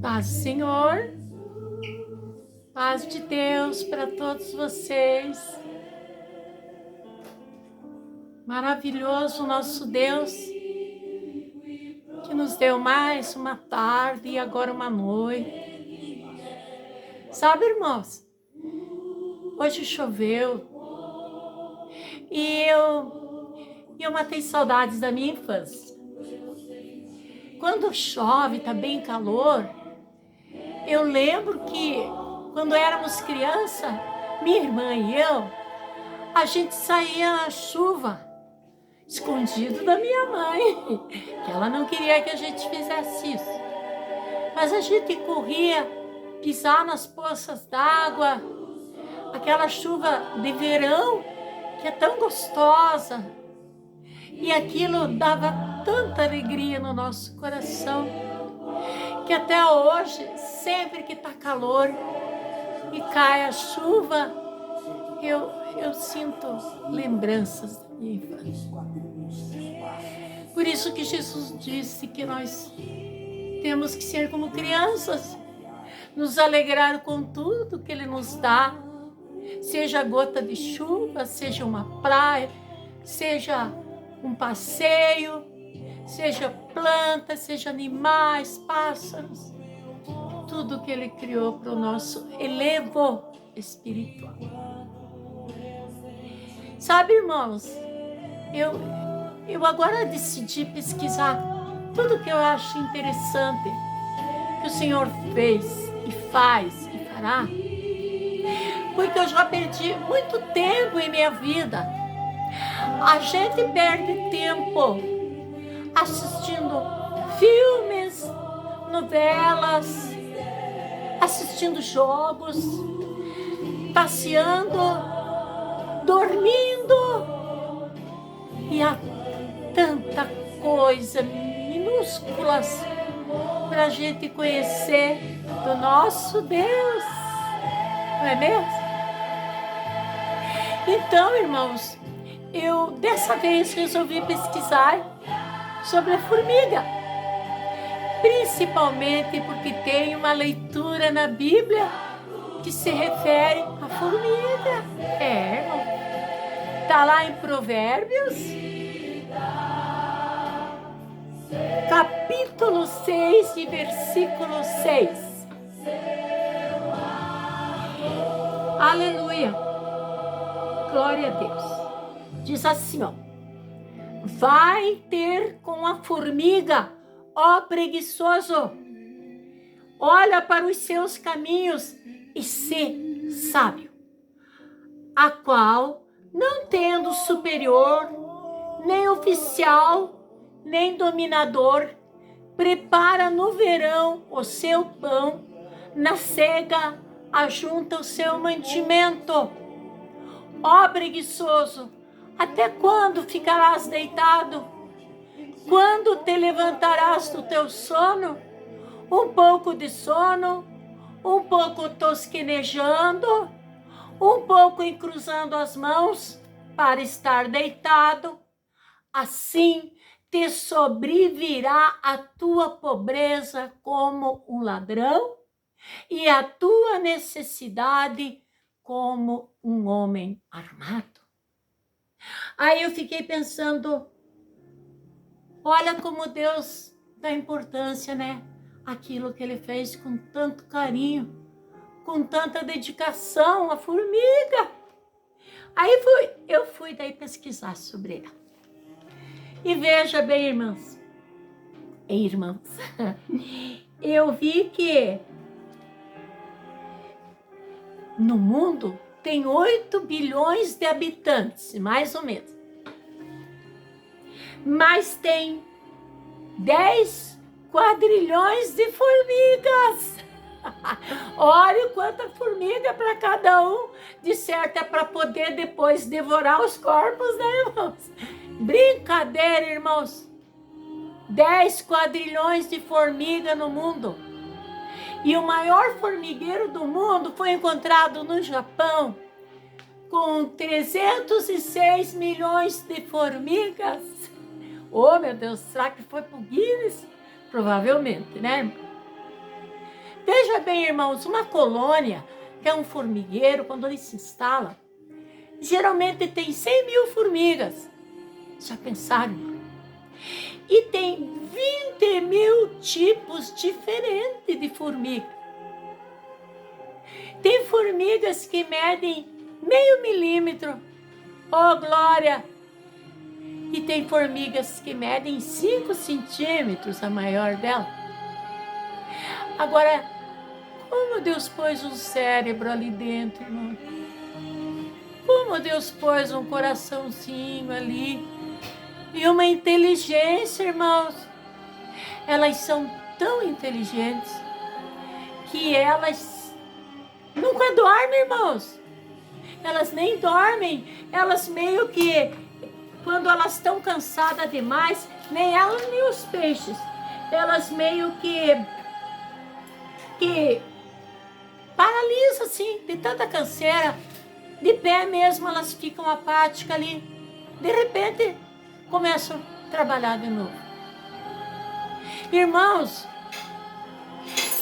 Paz do Senhor, paz de Deus para todos vocês. Maravilhoso nosso Deus, que nos deu mais uma tarde e agora uma noite. Sabe, irmãos, hoje choveu e eu matei saudades da minha infância. Quando chove, tá bem calor, eu lembro que quando éramos criança, minha irmã e eu, a gente saía na chuva, escondido da minha mãe, que ela não queria que a gente fizesse isso. Mas a gente corria, pisar nas poças d'água, aquela chuva de verão, que é tão gostosa. E aquilo dava tanta alegria no nosso coração, que até hoje, sempre que tá calor e cai a chuva, eu sinto lembranças da minha infância. Por isso que Jesus disse que nós temos que ser como crianças, nos alegrar com tudo que Ele nos dá, seja gota de chuva, seja uma praia, seja um passeio, seja plantas, seja animais, pássaros, tudo que Ele criou para o nosso elevo espiritual. Sabe, irmãos, eu agora decidi pesquisar tudo que eu acho interessante que o Senhor fez e faz e fará, porque eu já perdi muito tempo em minha vida. A gente perde tempo assistindo filmes, novelas, assistindo jogos, passeando, dormindo, e há tanta coisa minúsculas para a gente conhecer do nosso Deus, não é mesmo? Então, irmãos, eu dessa vez resolvi pesquisar sobre a formiga, principalmente porque tem uma leitura na Bíblia que se refere à formiga. Irmão, tá lá em Provérbios, capítulo 6 e versículo 6. Aleluia, glória a Deus. Diz assim, ó: vai ter com a formiga, ó preguiçoso, olha para os seus caminhos e sê sábio, a qual, não tendo superior, nem oficial, nem dominador, prepara no verão o seu pão, na cega ajunta o seu mantimento. Ó preguiçoso, até quando ficarás deitado? Quando te levantarás do teu sono? Um pouco de sono, um pouco tosquenejando, um pouco encruzando as mãos para estar deitado. Assim te sobrevirá a tua pobreza como um ladrão e a tua necessidade como um homem armado. Aí eu fiquei pensando, olha como Deus dá importância, né? Aquilo que Ele fez com tanto carinho, com tanta dedicação, a formiga. Aí eu fui daí pesquisar sobre ela. E veja bem, irmãs e irmãos, eu vi que no mundo tem 8 bilhões de habitantes, mais ou menos. Mas tem 10 quadrilhões de formigas. Olha quanta formiga para cada um, de certo é para poder depois devorar os corpos, né, irmãos? Brincadeira, irmãos. 10 quadrilhões de formiga no mundo. E o maior formigueiro do mundo foi encontrado no Japão, com 306 milhões de formigas. Oh, meu Deus, será que foi pro Guinness? Provavelmente, né? Veja bem, irmãos, uma colônia, que é um formigueiro, quando ele se instala, geralmente tem 100 mil formigas. Já pensaram? E tem 20 mil tipos diferentes de formiga. Tem formigas que medem meio milímetro. Oh, glória! E tem formigas que medem 5 centímetros, a maior dela. Agora, como Deus pôs um cérebro ali dentro, irmão? Como Deus pôs um coraçãozinho ali. E uma inteligência, irmãos. Elas são tão inteligentes que elas nunca dormem, irmãos. Elas nem dormem. Elas meio que, quando elas estão cansadas demais, nem elas nem os peixes, elas meio que paralisam assim, de tanta canseira. De pé mesmo, elas ficam apáticas ali. De repente, começam a trabalhar de novo. Irmãos,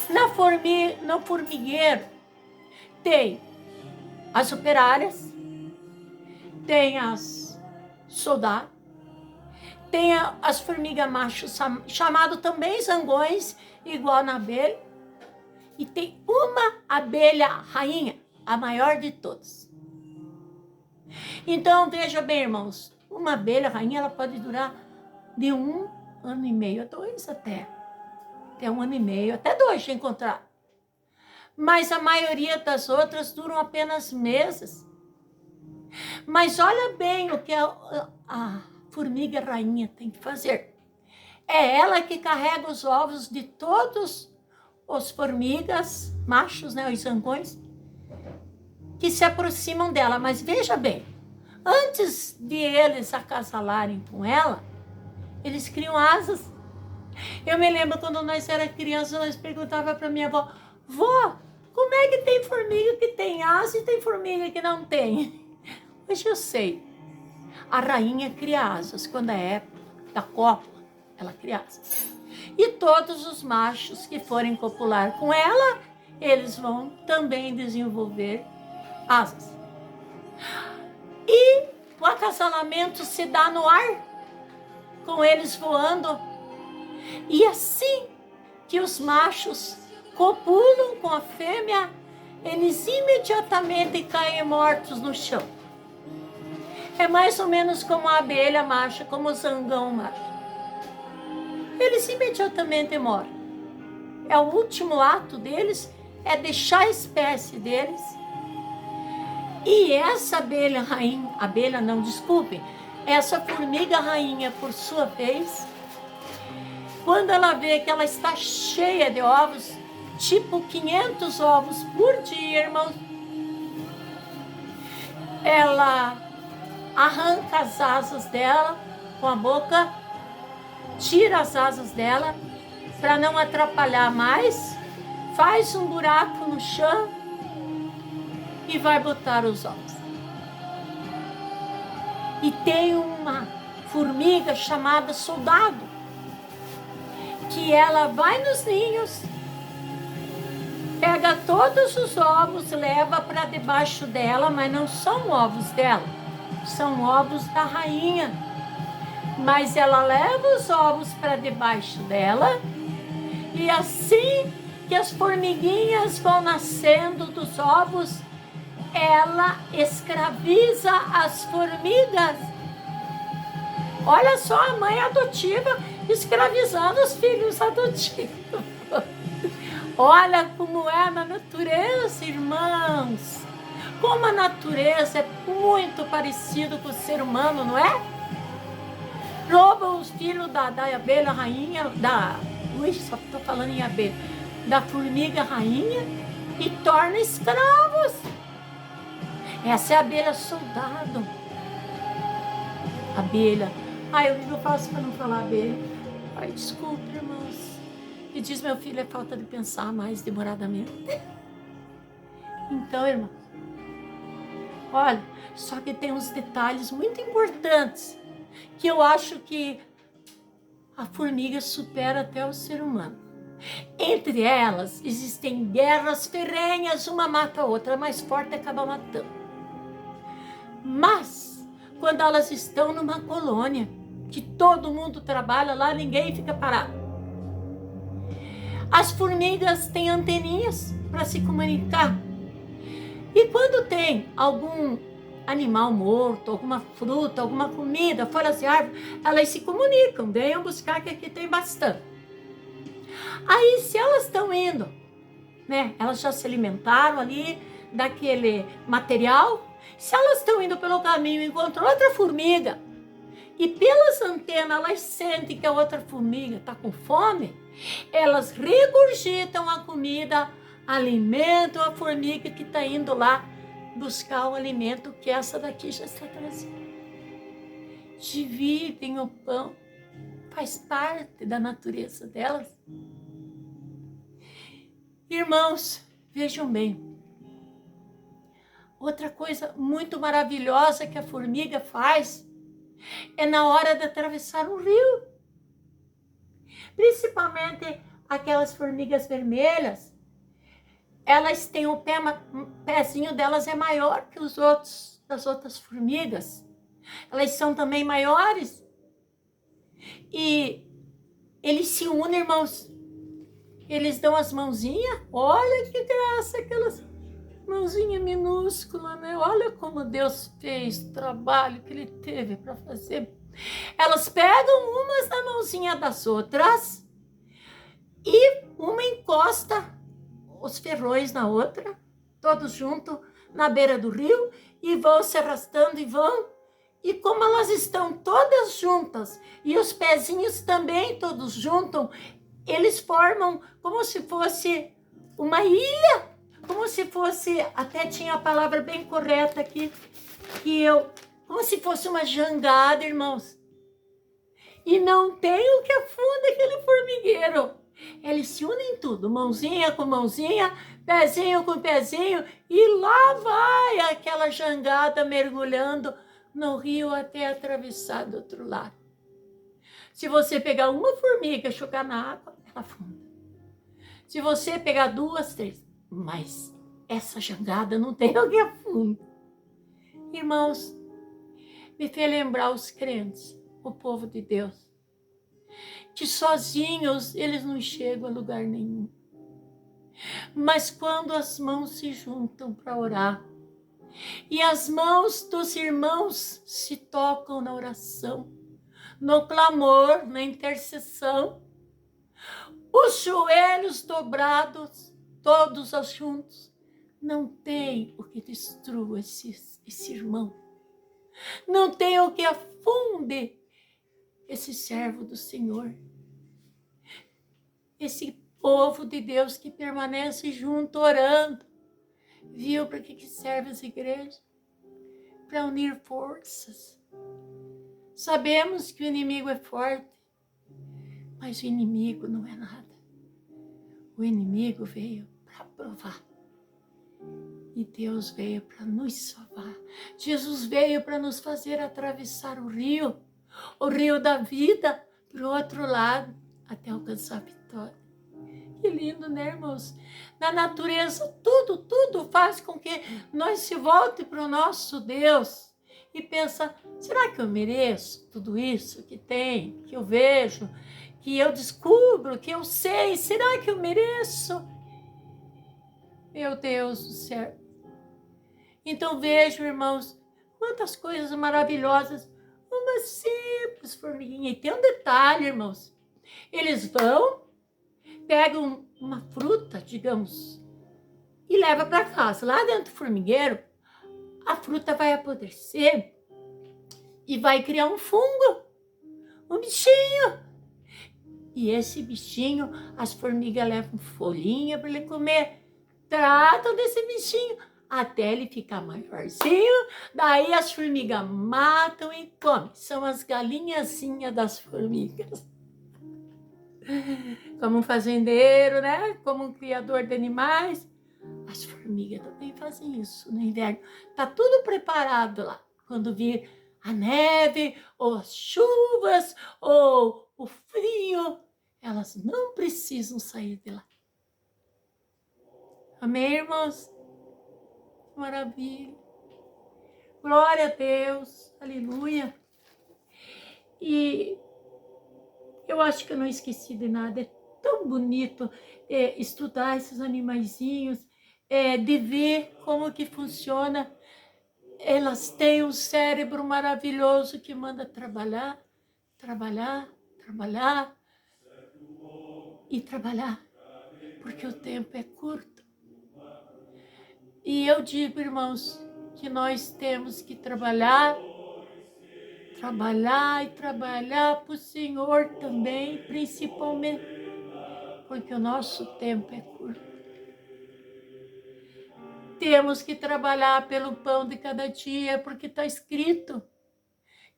no formigueiro tem as operárias, tem as soldados, tem as formigas machos, chamado também zangões, igual na abelha, e tem uma abelha rainha, a maior de todas. Então, veja bem, irmãos, uma abelha rainha, ela pode durar de 1 ano e meio a 2 até 1 ano e meio, até 2 de encontrar. Mas a maioria das outras duram apenas meses. Mas olha bem o que a formiga rainha tem que fazer. É ela que carrega os ovos de todos os formigas machos, né, os zangões, que se aproximam dela. Mas veja bem, antes de eles acasalarem com ela, eles criam asas. Eu me lembro quando nós era criança, nós perguntava para minha avó: vó, como é que tem formiga que tem asa e tem formiga que não tem? Hoje eu sei. A rainha cria asas. Quando é época da cópula, ela cria asas. E todos os machos que forem copular com ela, eles vão também desenvolver asas. E o acasalamento se dá no ar, com eles voando. E assim que os machos copulam com a fêmea, eles imediatamente caem mortos no chão. É mais ou menos como a abelha macha, como o zangão macho. Eles imediatamente morrem. É o último ato deles, é deixar a espécie deles. E essa abelha rainha, essa formiga rainha, por sua vez, quando ela vê que ela está cheia de ovos, tipo 500 ovos por dia, irmãos, ela arranca as asas dela com a boca, tira as asas dela para não atrapalhar mais, faz um buraco no chão e vai botar os ovos. E tem uma formiga chamada soldado, que ela vai nos ninhos, pega todos os ovos, leva para debaixo dela, mas não são ovos dela, são ovos da rainha. Mas ela leva os ovos para debaixo dela, e assim que as formiguinhas vão nascendo dos ovos, ela escraviza as formigas. Olha só, a mãe adotiva escravizando os filhos adotivos. Olha como é na natureza, irmãos. Como a natureza é muito parecido com o ser humano, não é? Roubam os filhos da abelha rainha, só estou falando em abelha, da formiga rainha, e torna escravos. Essa é a abelha soldado. Abelha. Ai, o que eu faço para não falar abelha? Ai, desculpa, irmãos. E diz meu filho, é falta de pensar mais demoradamente. Então, irmão, olha, só que tem uns detalhes muito importantes que eu acho que a formiga supera até o ser humano. Entre elas existem guerras ferrenhas, uma mata a outra, a mais forte acaba matando. Mas, quando elas estão numa colônia, que todo mundo trabalha lá, ninguém fica parado. As formigas têm anteninhas para se comunicar. E quando tem algum animal morto, alguma fruta, alguma comida, folhas de árvore, elas se comunicam, venham buscar que aqui tem bastante. Aí, se elas estão indo, né, elas já se alimentaram ali daquele material, se elas estão indo pelo caminho e encontram outra formiga, e pelas antenas elas sentem que a outra formiga está com fome, elas regurgitam a comida, alimentam a formiga que está indo lá buscar o alimento que essa daqui já está trazendo. Dividem o pão, faz parte da natureza delas. Irmãos, vejam bem, outra coisa muito maravilhosa que a formiga faz é na hora de atravessar um rio. Principalmente aquelas formigas vermelhas, elas têm o pezinho delas é maior que os outros, das outras formigas. Elas são também maiores. E eles se unem, irmãos. Eles dão as mãozinhas. Olha que graça, aquelas mãozinhas minúsculas, né? Olha como Deus fez o trabalho que Ele teve para fazer. Elas pegam umas na mãozinha das outras e uma encosta os ferrões na outra, todos juntos na beira do rio, e vão se arrastando e vão. E como elas estão todas juntas e os pezinhos também todos juntos, eles formam como se fosse uma ilha, como se fosse, até tinha a palavra bem correta aqui, como se fosse uma jangada, irmãos. E não tem o que afunda aquele formigueiro. Eles se unem tudo, mãozinha com mãozinha, pezinho com pezinho, e lá vai aquela jangada mergulhando no rio até atravessar do outro lado. Se você pegar uma formiga e jogar na água, ela afunda. Se você pegar 2, 3, mas essa jangada não tem o que afunda. Irmãos, me fez lembrar os crentes, o povo de Deus, que sozinhos eles não chegam a lugar nenhum. Mas quando as mãos se juntam para orar, e as mãos dos irmãos se tocam na oração, no clamor, na intercessão, os joelhos dobrados, todos juntos, não tem o que destrua esse irmão. Não tem o que afunde esse servo do Senhor. Esse povo de Deus que permanece junto, orando. Viu para que serve as igrejas? Para unir forças. Sabemos que o inimigo é forte, mas o inimigo não é nada. O inimigo veio para provar. E Deus veio para nos salvar. Jesus veio para nos fazer atravessar o rio da vida, para o outro lado, até alcançar a vitória. Que lindo, né, irmãos? Na natureza, tudo faz com que nós se volte para o nosso Deus e pensa, será que eu mereço tudo isso que tem, que eu vejo, que eu descubro, que eu sei? Será que eu mereço? Meu Deus do céu. Então vejo, irmãos, quantas coisas maravilhosas, uma simples formiguinha. E tem um detalhe, irmãos, eles vão, pegam uma fruta, digamos, e levam para casa. Lá dentro do formigueiro, a fruta vai apodrecer e vai criar um fungo, um bichinho. E esse bichinho, as formigas levam folhinha para ele comer, tratam desse bichinho até ele ficar maiorzinho, daí as formigas matam e comem. São as galinhazinhas das formigas. Como um fazendeiro, né? Como um criador de animais, as formigas também fazem isso no inverno. Tá tudo preparado lá. Quando vir a neve, ou as chuvas, ou o frio, elas não precisam sair de lá. Amém, irmãos? Maravilha. Glória a Deus. Aleluia. E eu acho que eu não esqueci de nada. É tão bonito estudar esses animaizinhos, de ver como que funciona. Elas têm um cérebro maravilhoso que manda trabalhar, trabalhar, trabalhar e trabalhar, porque o tempo é curto. E eu digo, irmãos, que nós temos que trabalhar, trabalhar e trabalhar para o Senhor também, principalmente, porque o nosso tempo é curto. Temos que trabalhar pelo pão de cada dia, porque está escrito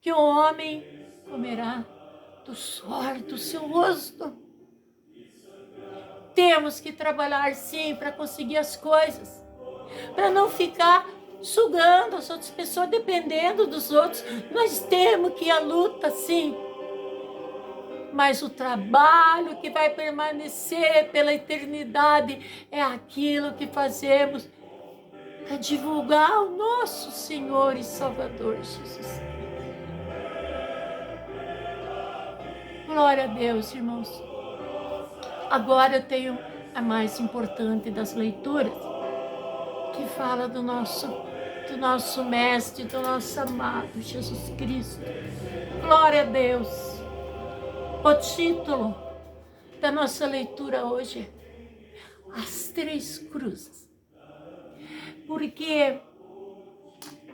que o homem comerá do suor do seu rosto. Temos que trabalhar sim para conseguir as coisas, para não ficar sugando as outras pessoas, dependendo dos outros. Nós temos que ir à luta sim, mas o trabalho que vai permanecer pela eternidade é aquilo que fazemos para divulgar o nosso Senhor e Salvador Jesus. Glória a Deus, irmãos. Agora eu tenho a mais importante das leituras, que fala do nosso mestre, do nosso amado Jesus Cristo. Glória a Deus. O título da nossa leitura hoje é As Três Cruzes. Porque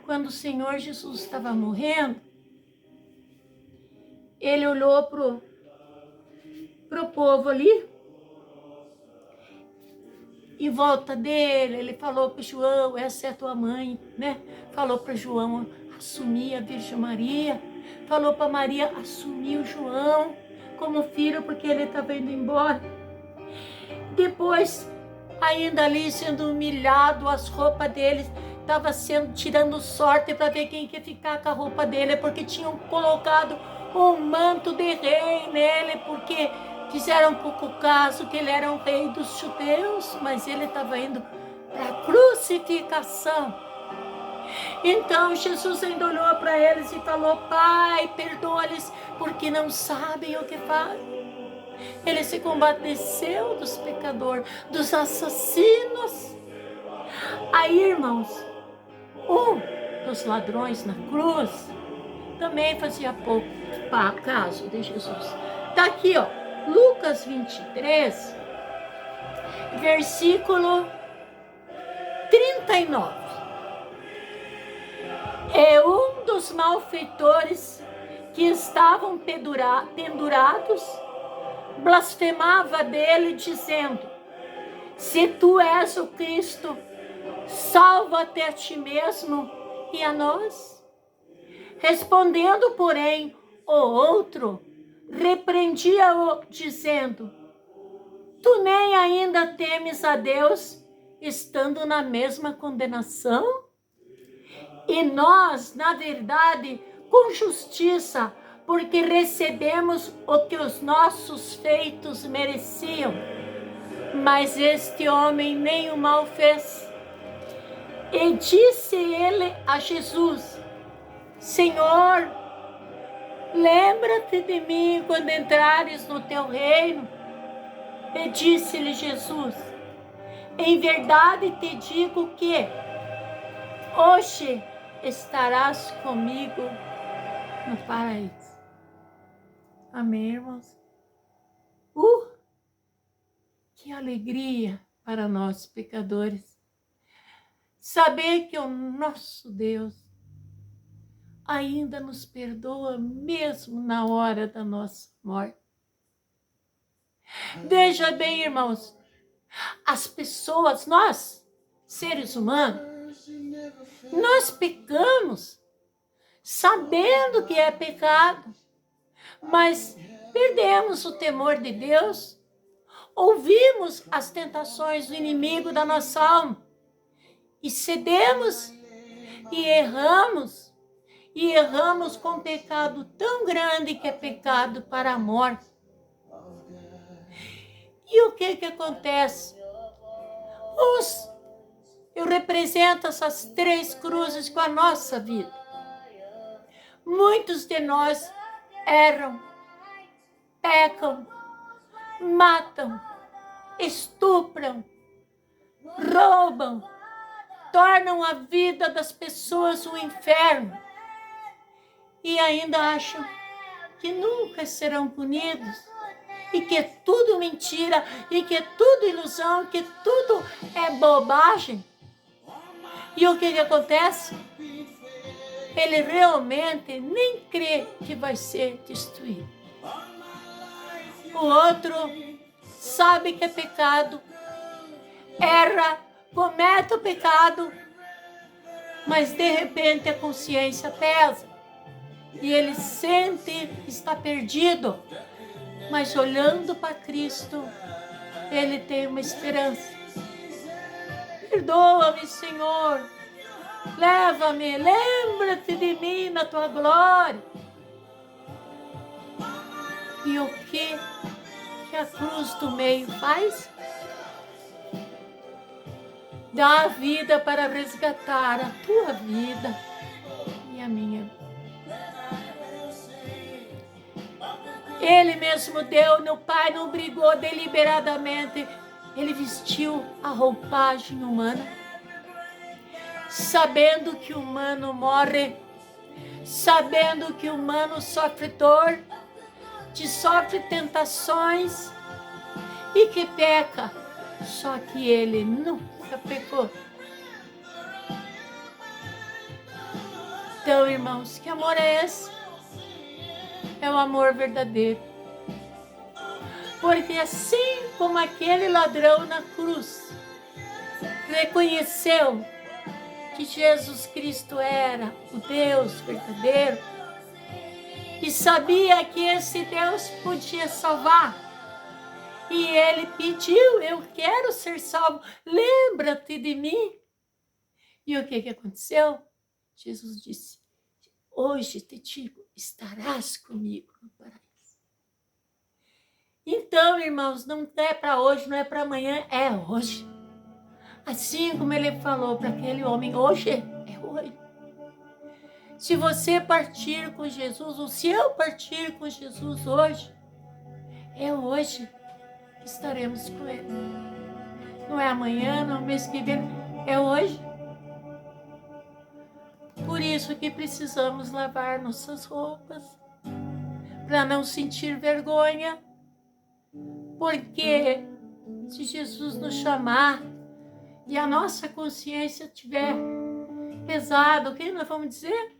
quando o Senhor Jesus estava morrendo, ele olhou pro povo ali, em volta dele, ele falou para João, essa é a tua mãe, né? Falou para João assumir a Virgem Maria, falou para Maria assumir o João como filho, porque ele estava indo embora. Depois, ainda ali sendo humilhado, as roupas dele estavam tirando sorte para ver quem ia ficar com a roupa dele, porque tinham colocado um manto de rei nele, porque fizeram pouco caso que ele era o rei dos judeus, mas ele estava indo para a crucificação. Então Jesus ainda olhou para eles e falou: Pai, perdoa-lhes, porque não sabem o que fazem. Ele se compadeceu dos pecadores, dos assassinos. Aí, irmãos, um dos ladrões na cruz também fazia pouco caso de Jesus. Está aqui, ó, Lucas 23, versículo 39. É um dos malfeitores que estavam pendurados, blasfemava dele, dizendo: se tu és o Cristo, salva-te a ti mesmo e a nós. Respondendo, porém, o outro repreendia-o, dizendo: tu nem ainda temes a Deus, estando na mesma condenação? E nós, na verdade, com justiça, porque recebemos o que os nossos feitos mereciam. Mas este homem nem o mal fez. E disse ele a Jesus: Senhor, lembra-te de mim quando entrares no teu reino. E disse-lhe Jesus: em verdade te digo que hoje estarás comigo no paraíso. Amém, irmãos? Que alegria para nós, pecadores, saber que o nosso Deus ainda nos perdoa mesmo na hora da nossa morte. Veja bem, irmãos, as pessoas, nós, seres humanos, nós pecamos sabendo que é pecado, mas perdemos o temor de Deus, ouvimos as tentações do inimigo da nossa alma e cedemos e erramos com um pecado tão grande que é pecado para a morte. E o que acontece? Eu represento essas 3 cruzes com a nossa vida. Muitos de nós erram, pecam, matam, estupram, roubam, tornam a vida das pessoas um inferno e ainda acham que nunca serão punidos e que é tudo mentira e que é tudo ilusão, que tudo é bobagem. E o que acontece? Ele realmente nem crê que vai ser destruído. O outro sabe que é pecado, erra, comete o pecado, mas de repente a consciência pesa e ele sente que está perdido, mas olhando para Cristo, ele tem uma esperança. Perdoa-me, Senhor, leva-me, lembra-te de mim na tua glória. E o que a cruz do meio faz? Dá a vida para resgatar a tua vida e a minha. Ele mesmo deu, meu Pai não brigou deliberadamente. Ele vestiu a roupagem humana, sabendo que o humano morre, sabendo que o humano sofre dor, que sofre tentações e que peca. Só que ele nunca pecou. Então, irmãos, que amor é esse? É o amor verdadeiro. Porque assim como aquele ladrão na cruz reconheceu que Jesus Cristo era o Deus verdadeiro e sabia que esse Deus podia salvar, e ele pediu, eu quero ser salvo, lembra-te de mim. E o que aconteceu? Jesus disse, hoje te digo, estarás comigo no paraíso. Então, irmãos, não é para hoje, não é para amanhã, é hoje. Assim como ele falou para aquele homem, hoje é hoje. Se você partir com Jesus, ou se eu partir com Jesus hoje, é hoje que estaremos com ele. Não é amanhã, não é o mês que vem, é hoje. Por isso que precisamos lavar nossas roupas, para não sentir vergonha, porque se Jesus nos chamar e a nossa consciência estiver pesada, o que nós vamos dizer?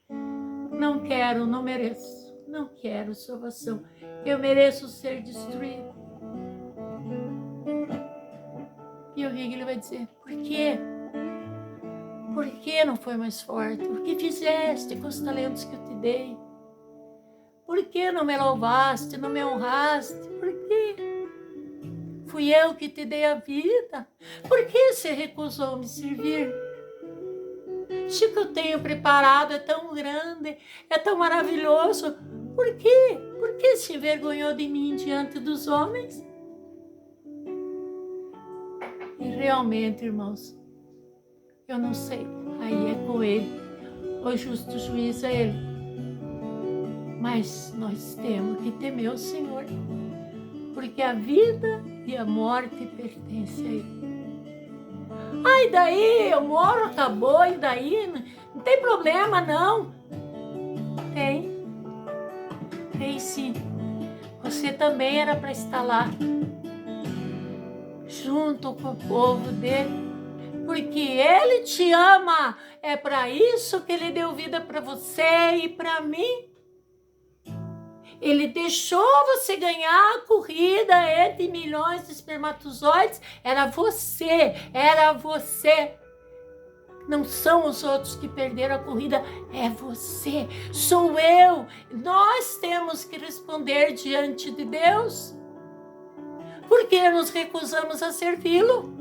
Não quero, não mereço, não quero salvação, eu mereço ser destruído. E o que ele vai dizer? Por quê? Por que não foi mais forte? O que fizeste com os talentos que eu te dei? Por que não me louvaste, não me honraste? Por quê? Fui eu que te dei a vida. Por que você recusou me servir? Se o que eu tenho preparado é tão grande, é tão maravilhoso, por quê? Por que se envergonhou de mim diante dos homens? E realmente, irmãos, eu não sei, aí é com ele, o justo juiz é ele. Mas nós temos que temer o Senhor, porque a vida e a morte pertencem a ele. E daí, eu moro, acabou, e daí, não tem problema não. Tem sim. Você também era para estar lá, junto com o povo dele, porque ele te ama. É para isso que ele deu vida para você e para mim. Ele deixou você ganhar a corrida entre milhões de espermatozoides. Era você. Não são os outros que perderam a corrida, é você, sou eu. Nós temos que responder diante de Deus. Porque nos recusamos a servi-lo.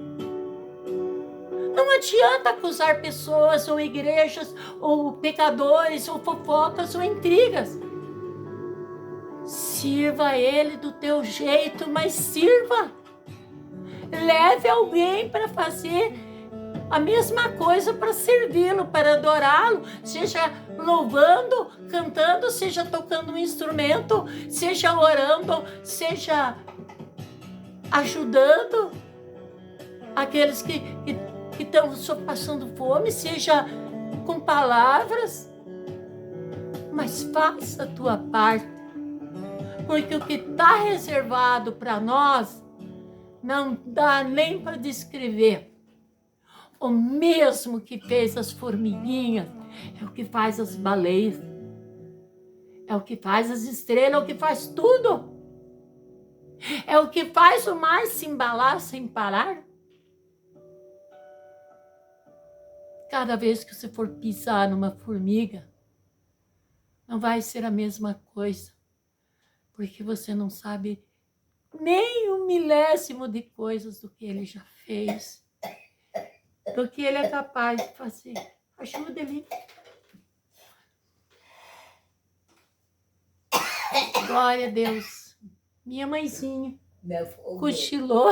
Não adianta acusar pessoas, ou igrejas, ou pecadores, ou fofocas, ou intrigas. Se Sirva Ele do teu jeito, mas sirva. Leve alguém para fazer a mesma coisa, para servi-lo, para adorá-lo, seja louvando, cantando, seja tocando um instrumento, seja orando, seja ajudando aqueles que estão passando fome, seja com palavras, mas faça a tua parte, porque o que está reservado para nós não dá nem para descrever. O mesmo que fez as formiguinhas é o que faz as baleias, é o que faz as estrelas, é o que faz tudo. É o que faz o mar se embalar sem parar. Cada vez que você for pisar numa formiga, não vai ser a mesma coisa, porque você não sabe nem um milésimo de coisas do que ele já fez, do que ele é capaz de fazer. Ajuda ele. Glória a Deus. Minha mãezinha cochilou,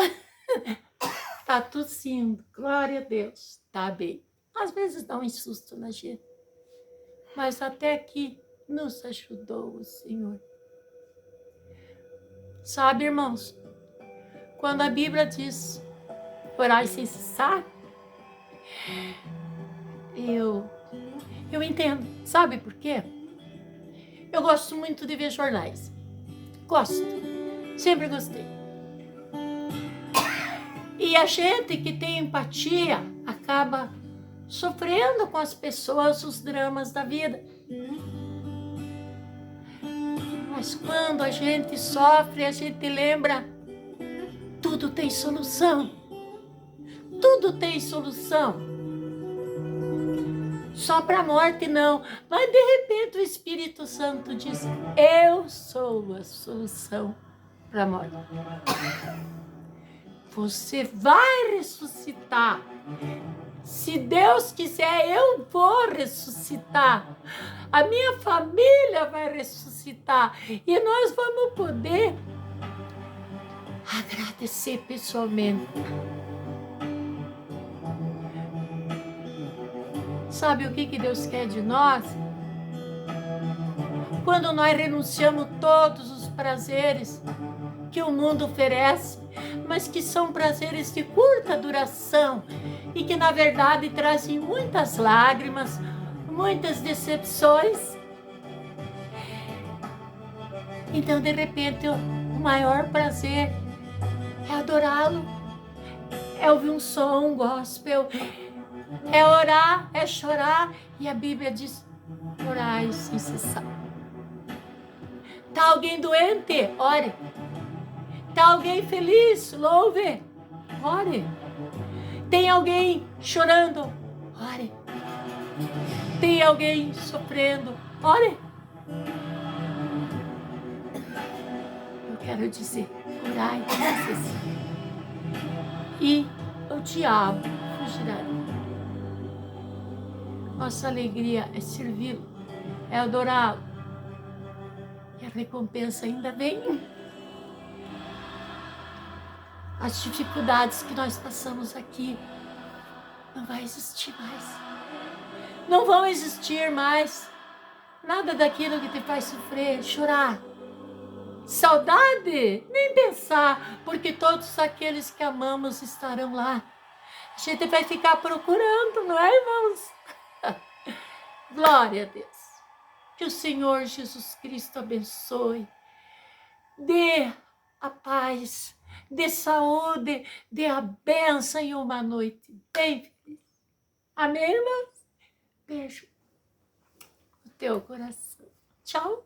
tá tossindo. Glória a Deus, tá bem. Às vezes dá um susto na gente, mas até aqui nos ajudou o Senhor. Sabe, irmãos, quando a Bíblia diz orai sem cessar, eu entendo. Sabe por quê? Eu gosto muito de ver jornais. Gosto. Sempre gostei. E a gente que tem empatia acaba sofrendo com as pessoas os dramas da vida. Mas quando a gente sofre, a gente lembra, tudo tem solução. Tudo tem solução. Só para a morte não. Mas de repente o Espírito Santo diz, eu sou a solução para a morte. Você vai ressuscitar. Se Deus quiser, eu vou ressuscitar. A minha família vai ressuscitar. E nós vamos poder agradecer pessoalmente. Sabe o que Deus quer de nós? Quando nós renunciamos todos os prazeres que o mundo oferece, mas que são prazeres de curta duração e que, na verdade, trazem muitas lágrimas, muitas decepções. Então, de repente, o maior prazer é adorá-lo, é ouvir um som, um gospel, é orar, é chorar. E a Bíblia diz, orai sem cessar. Está alguém doente? Ore. Está alguém feliz? Louve. Ore. Tem alguém chorando? Ore. Tem alguém sofrendo? Ore. Eu quero dizer, orai sem cessar. E o diabo fugirá. Nossa alegria é servi-lo, é adorá-lo. E a recompensa ainda vem. As dificuldades que nós passamos aqui não vai existir mais. Não vão existir mais. Nada daquilo que te faz sofrer, chorar. Saudade, nem pensar, porque todos aqueles que amamos estarão lá. A gente vai ficar procurando, não é, irmãos? Glória a Deus. Que o Senhor Jesus Cristo abençoe. Dê a paz, dê saúde, dê a bênção e uma noite bem feliz. Amém, irmãos? Beijo no teu coração. Tchau.